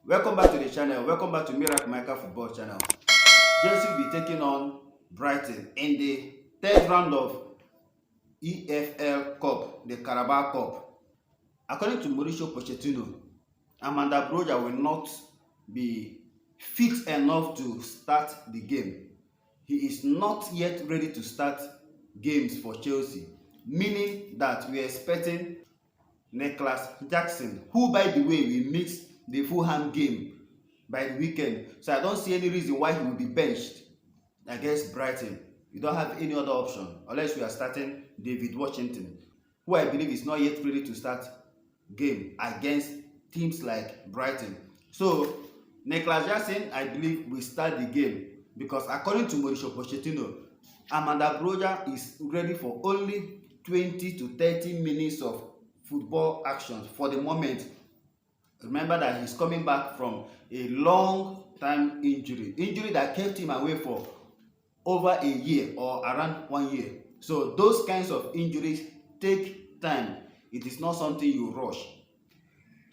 Welcome back to the channel. Welcome back to Miracle Maker Football Channel. Chelsea will be taking on Brighton in the third round of EFL Cup, the CARABAO Cup. According to Mauricio Pochettino, ARMANDO BROJA will not be fit enough to start the game. He is not yet ready to start games for Chelsea, meaning that we are expecting Nicholas Jackson, who by the way we missed the Fulham game by the weekend, so I don't see any reason why he will be benched against Brighton. We don't have any other option unless we are starting David Washington, who I believe is not yet ready to start game against teams like Brighton. So Nicholas Jackson, I believe, will start the game because according to Mauricio Pochettino, ARMANDO BROJA is ready for only 20 to 30 minutes of football action for the moment. Remember that he's coming back from a long time injury that kept him away for over a year or around 1 year. So those kinds of injuries take time. It is not something you rush.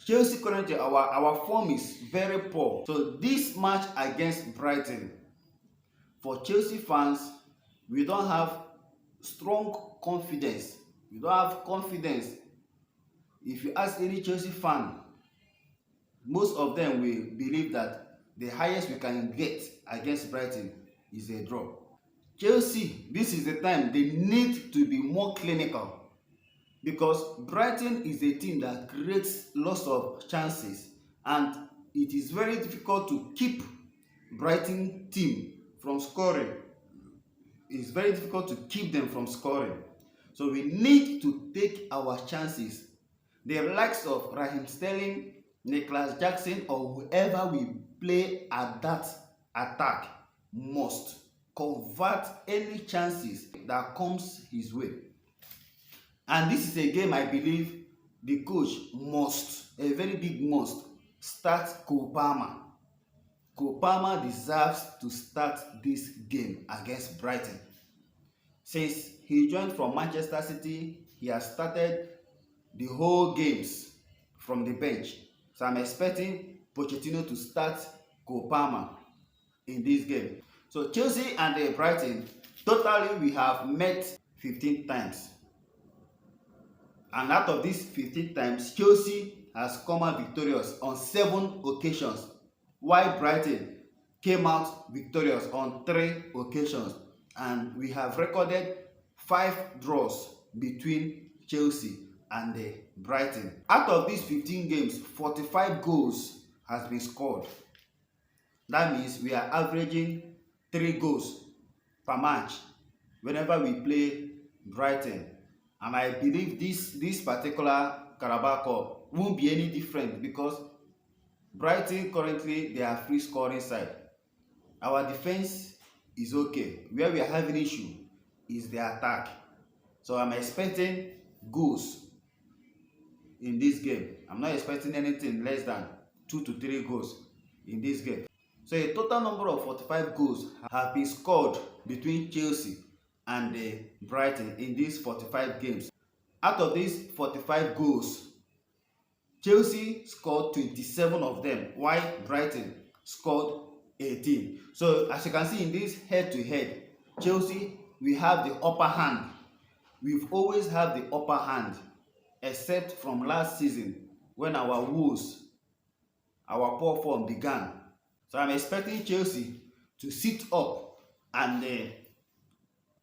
Chelsea currently, our form is very poor. So this match against Brighton, for Chelsea fans, we don't have strong confidence. We don't have confidence. If you ask any Chelsea fan, most of them will believe that the highest we can get against Brighton is a draw. Chelsea, this is the time they need to be more clinical because Brighton is a team that creates lots of chances and it is very difficult to keep Brighton team from scoring. It's very difficult to keep them from scoring. So we need to take our chances. The likes of Raheem Sterling, Nicholas Jackson, or whoever we play at that attack must convert any chances that comes his way. And this is a game I believe the coach must, a very big must, start Cole Palmer. Cole Palmer deserves to start this game against Brighton. Since he joined from Manchester City, he has started the whole games from the bench. So I'm expecting Pochettino to start Cole Palmer in this game. So Chelsea and Brighton, totally we have met 15 times. And out of these 15 times, Chelsea has come out victorious on 7 occasions, while Brighton came out victorious on 3 occasions. And we have recorded 5 draws between Chelsea and Brighton. Out of these 15 games, 45 goals has been scored. That means we are averaging 3 goals per match whenever we play Brighton. And I believe this particular CARABAO Cup won't be any different because Brighton currently they are free scoring side. Our defense is okay. Where we are having issue is the attack. So I'm expecting goals in this game. I'm not expecting anything less than 2 to 3 goals in this game. So a total number of 45 goals have been scored between Chelsea and Brighton in these 45 games. Out of these 45 goals, Chelsea scored 27 of them, while Brighton scored 18. So as you can see in this head-to-head, Chelsea, we have the upper hand. We've always had the upper hand, except from last season when our woes, our poor form began. So I'm expecting Chelsea to sit up and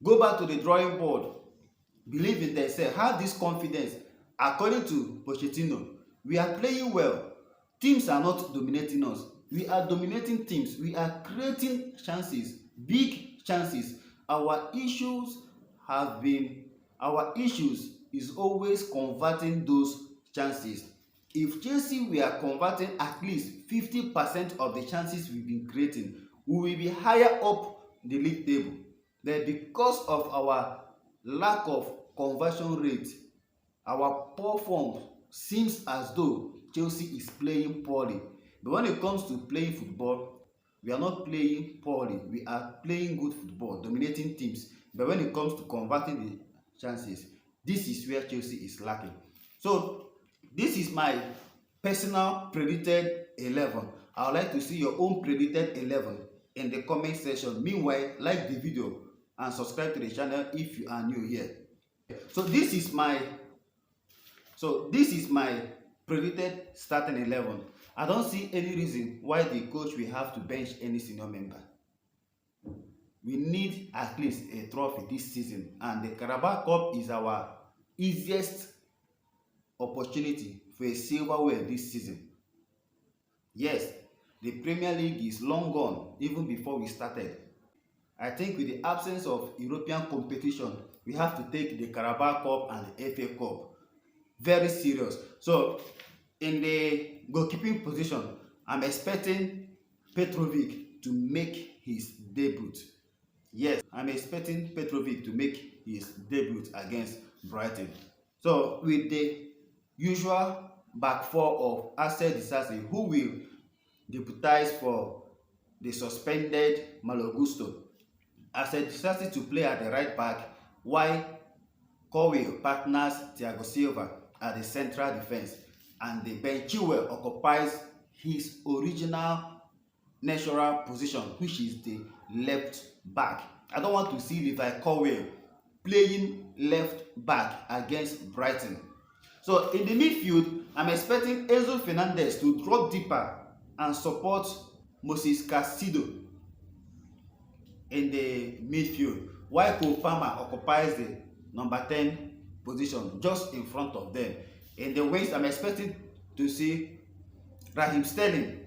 go back to the drawing board, believe in themselves, have this confidence. According to Pochettino, we are playing well. Teams are not dominating us. We are dominating teams. We are creating chances, big chances. Our issues is always converting those chances. If Chelsea we are converting at least 50% of the chances we've been creating, we will be higher up the league table. Then because of our lack of conversion rate, our poor form seems as though Chelsea is playing poorly. But when it comes to playing football, we are not playing poorly. We are playing good football, dominating teams. But when it comes to converting the chances, this is where Chelsea is lacking. So this is my personal predicted 11. I would like to see your own predicted 11 in the comment section. Meanwhile, like the video and subscribe to the channel if you are new here. So this is my predicted starting 11. I don't see any reason why the coach will have to bench any senior member. We need at least a trophy this season, and the Carabao Cup is our easiest opportunity for a silverware this season. Yes, the Premier League is long gone even before we started. I think with the absence of European competition, we have to take the Carabao Cup and the FA Cup very serious. So in the goalkeeping position, I'm expecting Petrovic to make his debut. Yes, I'm expecting Petrovic to make his debut against Brighton. So with the usual back four of Asset Disasi, who will deputize for the suspended Malo Gusto. Asset Disasi to play at the right back, while Cowell partners Thiago Silva at the central defense, and the Ben Chilwell occupies his original natural position, which is the left back. I don't want to see Levi Cowell playing left back against Brighton. So in the midfield, I'm expecting Enzo Fernandez to drop deeper and support Moses Caicedo in the midfield, while Cole Palmer occupies the number 10 position just in front of them. In the wings, I'm expecting to see Raheem Sterling,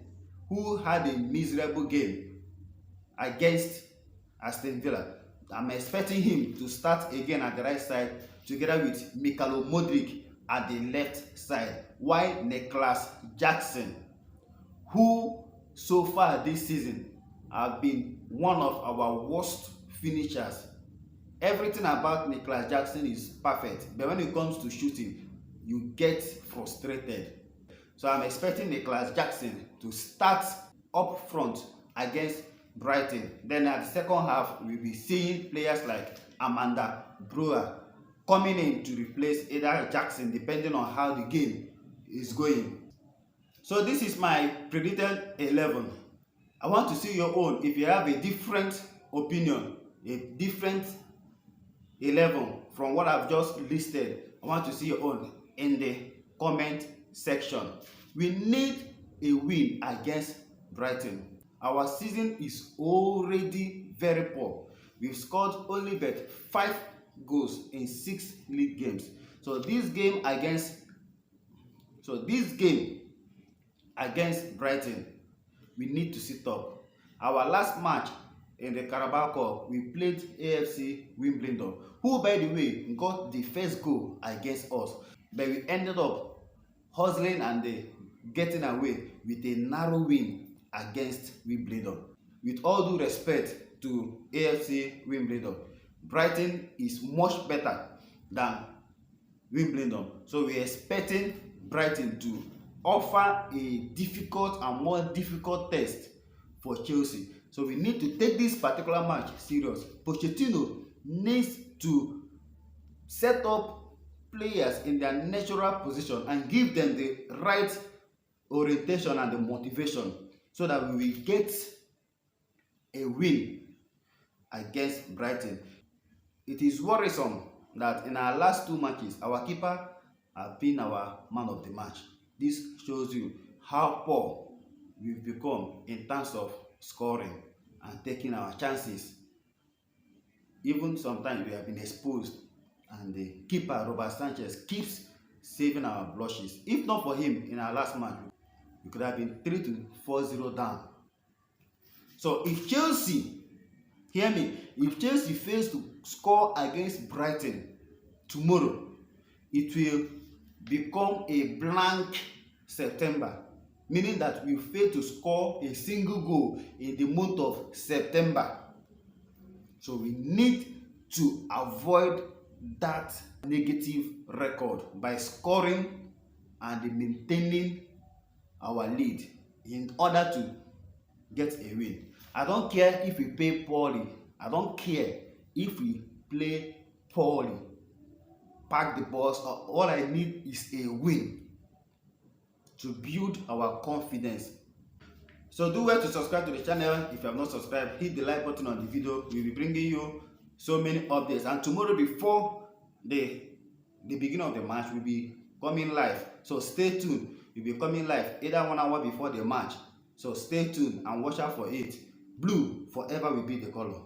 who had a miserable game against Aston Villa. I'm expecting him to start again at the right side together with Mikhailo Modric at the left side, while Nicholas Jackson, who so far this season have been one of our worst finishers. Everything about Nicholas Jackson is perfect, but when it comes to shooting, you get frustrated. So I'm expecting Nicholas Jackson to start up front against Brighton. Then at the second half, we'll be seeing players like Armando Broja coming in to replace either Jackson, depending on how the game is going. So this is my predicted 11. I want to see your own. If you have a different opinion, a different 11 from what I've just listed, I want to see your own in the comment section. We need a win against Brighton. Our season is already very poor. We've scored only but 5 goals in 6 league games. So this game against Brighton, we need to sit up. Our last match in the Carabao Cup, we played AFC Wimbledon, who by the way got the first goal against us, but we ended up hustling and getting away with a narrow win against Wimbledon. With all due respect to AFC Wimbledon, Brighton is much better than Wimbledon, so we're expecting Brighton to offer a difficult and more difficult test for Chelsea. So we need to take this particular match serious. Pochettino needs to set up players in their natural position and give them the right orientation and the motivation so that we will get a win against Brighton. It is worrisome that in our last 2 matches, our keeper has been our man of the match. This shows you how poor we've become in terms of scoring and taking our chances. Even sometimes we have been exposed, and the keeper Robert Sanchez keeps saving our blushes. If not for him in our last match, we could have been 3-4-0 down. So if Chelsea, hear me, if Chelsea fails to score against Brighton tomorrow, it will become a blank September, meaning that we fail to score a single goal in the month of September. So we need to avoid that negative record by scoring and maintaining our lead in order to get a win. I don't care if we play poorly. I don't care if we play poorly. Pack the balls. All I need is a win to build our confidence. So do well to subscribe to the channel. If you have not subscribed, hit the like button on the video. We'll be bringing you so many updates, and tomorrow before the beginning of the match will be coming live, so stay tuned. We'll be coming live either 1 hour before the match, so stay tuned and watch out for it. Blue forever will be the color.